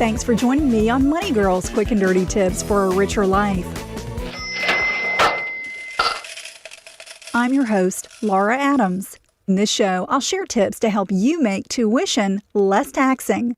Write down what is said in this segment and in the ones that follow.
Thanks for joining me on Money Girls Quick and Dirty Tips for a Richer Life. I'm your host, Laura Adams. In this show, I'll share tips to help you make tuition less taxing.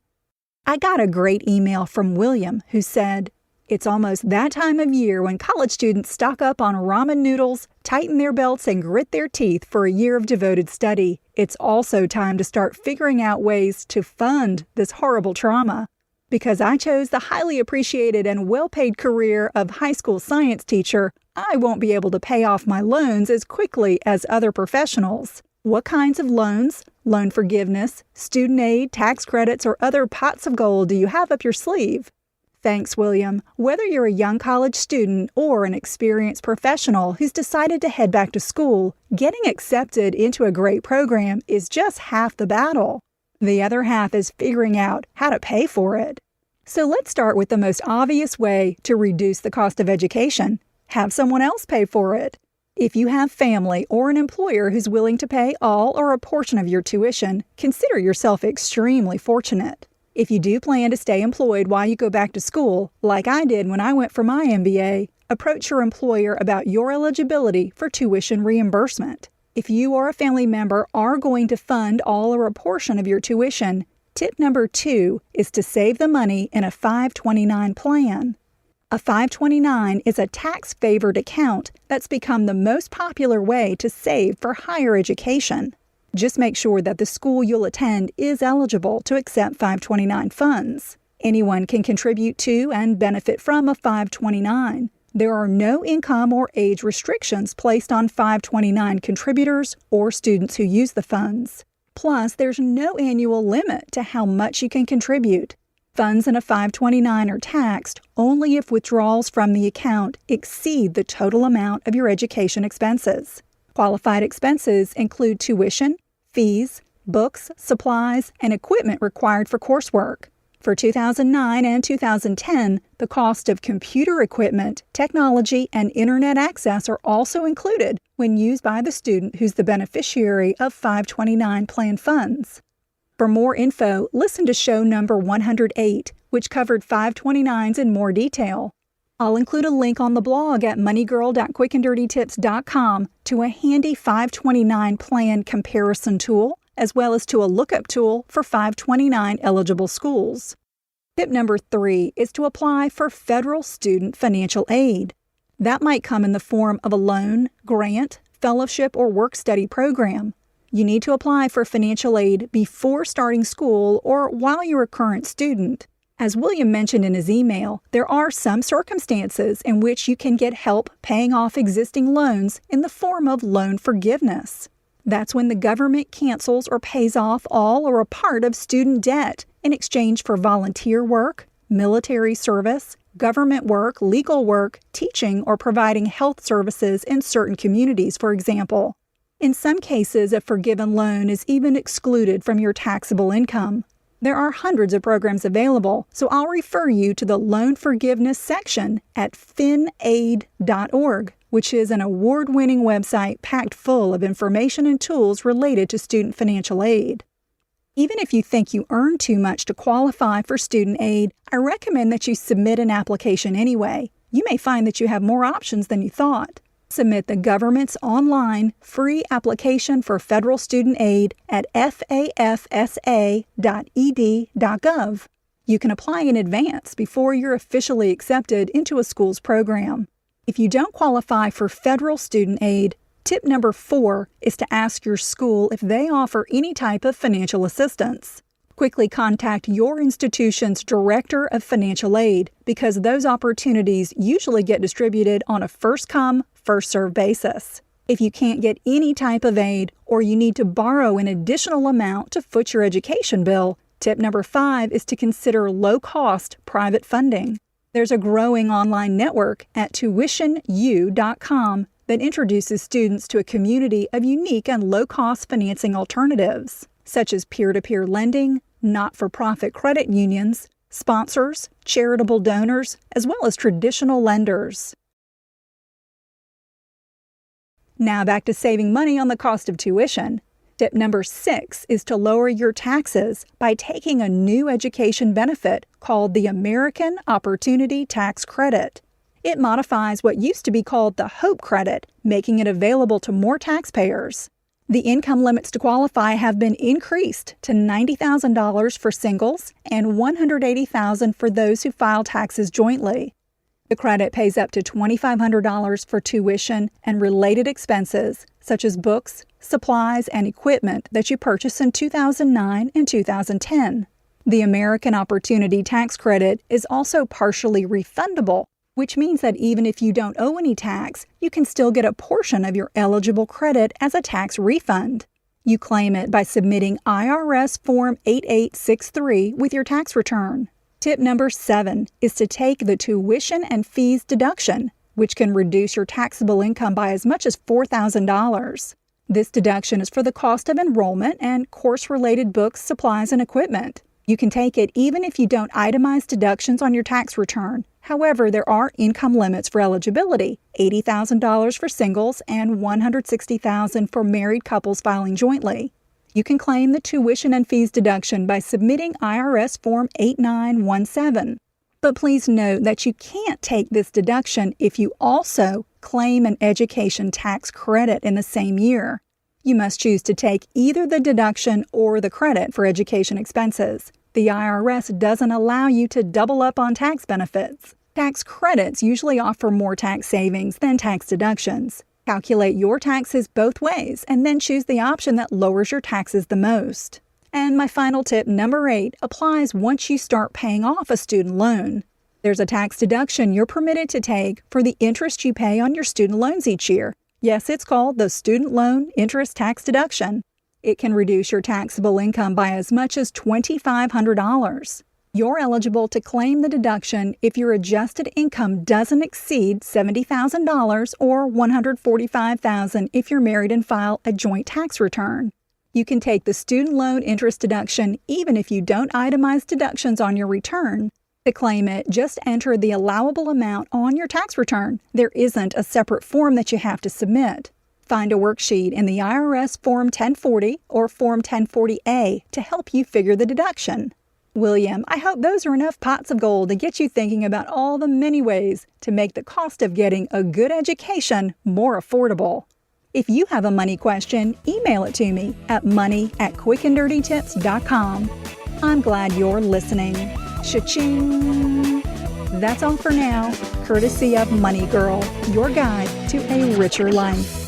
I got a great email from William who said, "It's almost that time of year when college students stock up on ramen noodles, tighten their belts, and grit their teeth for a year of devoted study. It's also time to start figuring out ways to fund this horrible trauma. Because I chose the highly appreciated and well-paid career of high school science teacher, I won't be able to pay off my loans as quickly as other professionals. What kinds of loans, loan forgiveness, student aid, tax credits, or other pots of gold do you have up your sleeve?" Thanks, William. Whether you're a young college student or an experienced professional who's decided to head back to school, getting accepted into a great program is just half the battle. The other half is figuring out how to pay for it. So let's start with the most obvious way to reduce the cost of education. Have someone else pay for it. If you have family or an employer who's willing to pay all or a portion of your tuition, consider yourself extremely fortunate. If you do plan to stay employed while you go back to school, like I did when I went for my MBA, approach your employer about your eligibility for tuition reimbursement. If you or a family member are going to fund all or a portion of your tuition, tip number 2 is to save the money in a 529 plan. A 529 is a tax-favored account that's become the most popular way to save for higher education. Just make sure that the school you'll attend is eligible to accept 529 funds. Anyone can contribute to and benefit from a 529. There are no income or age restrictions placed on 529 contributors or students who use the funds. Plus, there's no annual limit to how much you can contribute. Funds in a 529 are taxed only if withdrawals from the account exceed the total amount of your education expenses. Qualified expenses include tuition, fees, books, supplies, and equipment required for coursework. For 2009 and 2010, the cost of computer equipment, technology, and internet access are also included when used by the student who's the beneficiary of 529 plan funds. For more info, listen to show number 108, which covered 529s in more detail. I'll include a link on the blog at moneygirl.quickanddirtytips.com to a handy 529 plan comparison tool, as well as to a lookup tool for 529 eligible schools. Tip number 3 is to apply for federal student financial aid. That might come in the form of a loan, grant, fellowship, or work-study program. You need to apply for financial aid before starting school or while you're a current student. As William mentioned in his email, there are some circumstances in which you can get help paying off existing loans in the form of loan forgiveness. That's when the government cancels or pays off all or a part of student debt in exchange for volunteer work, military service, government work, legal work, teaching, or providing health services in certain communities, for example. In some cases, a forgiven loan is even excluded from your taxable income. There are hundreds of programs available, so I'll refer you to the loan forgiveness section at finaid.org, which is an award-winning website packed full of information and tools related to student financial aid. Even if you think you earn too much to qualify for student aid, I recommend that you submit an application anyway. You may find that you have more options than you thought. Submit the government's online free application for federal student aid at fafsa.ed.gov. You can apply in advance before you're officially accepted into a school's program. If you don't qualify for federal student aid, tip number 4 is to ask your school if they offer any type of financial assistance. Quickly contact your institution's Director of Financial Aid because those opportunities usually get distributed on a first-come, first-served basis. If you can't get any type of aid or you need to borrow an additional amount to foot your education bill, tip number 5 is to consider low-cost private funding. There's a growing online network at tuitionu.com that introduces students to a community of unique and low-cost financing alternatives, such as peer-to-peer lending, not-for-profit credit unions, sponsors, charitable donors, as well as traditional lenders. Now back to saving money on the cost of tuition. Tip number 6 is to lower your taxes by taking a new education benefit called the American Opportunity Tax Credit. It modifies what used to be called the Hope Credit, making it available to more taxpayers. The income limits to qualify have been increased to $90,000 for singles and $180,000 for those who file taxes jointly. The credit pays up to $2,500 for tuition and related expenses, such as books, supplies, and equipment that you purchased in 2009 and 2010. The American Opportunity Tax Credit is also partially refundable, which means that even if you don't owe any tax, you can still get a portion of your eligible credit as a tax refund. You claim it by submitting IRS Form 8863 with your tax return. Tip number 7 is to take the tuition and fees deduction, which can reduce your taxable income by as much as $4,000. This deduction is for the cost of enrollment and course-related books, supplies, and equipment. You can take it even if you don't itemize deductions on your tax return. However, there are income limits for eligibility, $80,000 for singles and $160,000 for married couples filing jointly. You can claim the tuition and fees deduction by submitting IRS Form 8917. But please note that you can't take this deduction if you also claim an education tax credit in the same year. You must choose to take either the deduction or the credit for education expenses. The IRS doesn't allow you to double up on tax benefits. Tax credits usually offer more tax savings than tax deductions. Calculate your taxes both ways and then choose the option that lowers your taxes the most. And my final tip, number 8, applies once you start paying off a student loan. There's a tax deduction you're permitted to take for the interest you pay on your student loans each year. Yes, it's called the Student Loan Interest Tax Deduction. It can reduce your taxable income by as much as $2,500. You're eligible to claim the deduction if your adjusted income doesn't exceed $70,000 or $145,000 if you're married and file a joint tax return. You can take the student loan interest deduction even if you don't itemize deductions on your return. To claim it, just enter the allowable amount on your tax return. There isn't a separate form that you have to submit. Find a worksheet in the IRS Form 1040 or Form 1040A to help you figure the deduction. William, I hope those are enough pots of gold to get you thinking about all the many ways to make the cost of getting a good education more affordable. If you have a money question, email it to me at money@quickanddirtytips.com. I'm glad you're listening. Cha-ching! That's all for now, courtesy of Money Girl, your guide to a richer life.